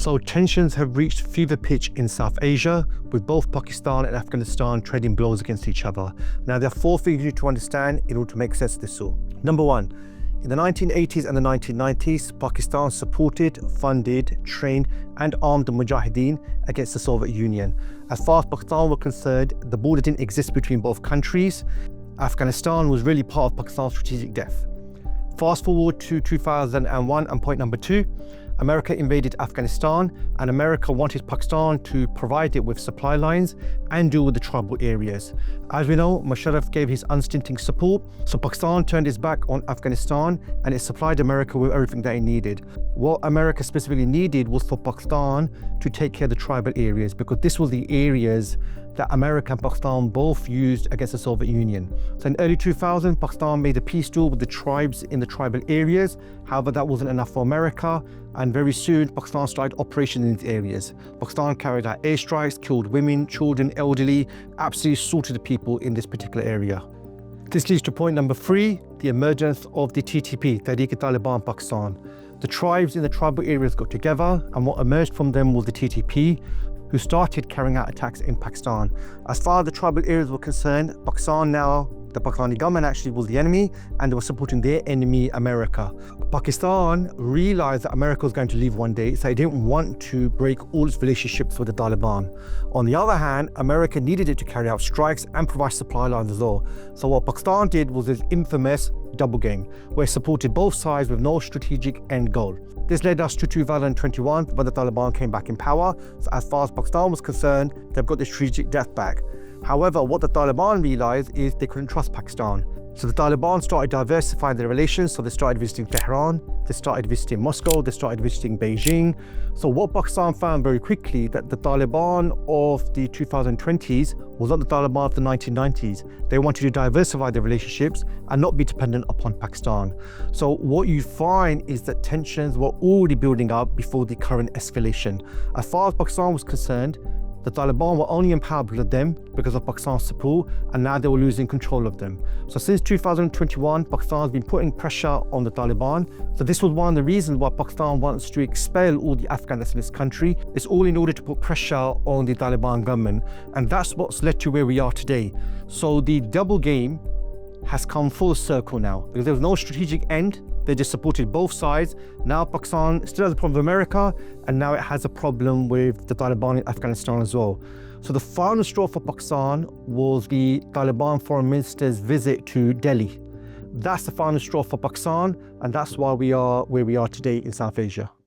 So tensions have reached fever pitch in South Asia, with both Pakistan and Afghanistan trading blows against each other. Now, there are four things you need to understand in order to make sense of this all. Number one, in the 1980s and the 1990s, Pakistan supported, funded, trained and armed the Mujahideen against the Soviet Union. As far as Pakistan were concerned, the border didn't exist between both countries. Afghanistan was really part of Pakistan's strategic depth. Fast forward to 2001 and point number two, America invaded Afghanistan and America wanted Pakistan to provide it with supply lines and deal with the tribal areas. As we know, Musharraf gave his unstinting support, so Pakistan turned its back on Afghanistan and it supplied America with everything that it needed. What America specifically needed was for Pakistan to take care of the tribal areas, because this was the areas that America and Pakistan both used against the Soviet Union. So in early 2000, Pakistan made a peace deal with the tribes in the tribal areas. However, that wasn't enough for America, and very soon Pakistan started operations in these areas. Pakistan carried out airstrikes, killed women, children, elderly, absolutely slaughtered the people in this particular area. This leads to point number three, the emergence of the TTP, Tehreek-e-Taliban Pakistan. The tribes in the tribal areas got together, and what emerged from them was the TTP, who started carrying out attacks in Pakistan. As far as the tribal areas were concerned, the Pakistani government actually was the enemy, and they were supporting their enemy, America. Pakistan realized that America was going to leave one day, so they didn't want to break all its relationships with the Taliban. On the other hand, America needed it to carry out strikes and provide supply lines as well. So what Pakistan did was this infamous double game, where it supported both sides with no strategic end goal. This led us to 2021, when the Taliban came back in power. So as far as Pakistan was concerned, they've got the strategic depth back. However, what the Taliban realized is they couldn't trust Pakistan. So the Taliban started diversifying their relations. So they started visiting Tehran, they started visiting Moscow, they started visiting Beijing. So what Pakistan found very quickly, that the Taliban of the 2020s was not the Taliban of the 1990s. They wanted to diversify their relationships and not be dependent upon Pakistan. So what you find is that tensions were already building up before the current escalation. As far as Pakistan was concerned, the Taliban were only in power because of Pakistan's support, and now they were losing control of them. So since 2021, Pakistan has been putting pressure on the Taliban. So this was one of the reasons why Pakistan wants to expel all the Afghans in this country. It's all in order to put pressure on the Taliban government. And that's what's led to where we are today. So the double game has come full circle now, because there was no strategic end. They just supported both sides. Now Pakistan still has a problem with America, and now it has a problem with the Taliban in Afghanistan as well. So the final straw for Pakistan was the Taliban foreign minister's visit to Delhi. That's the final straw for Pakistan, and that's why we are where we are today in South Asia.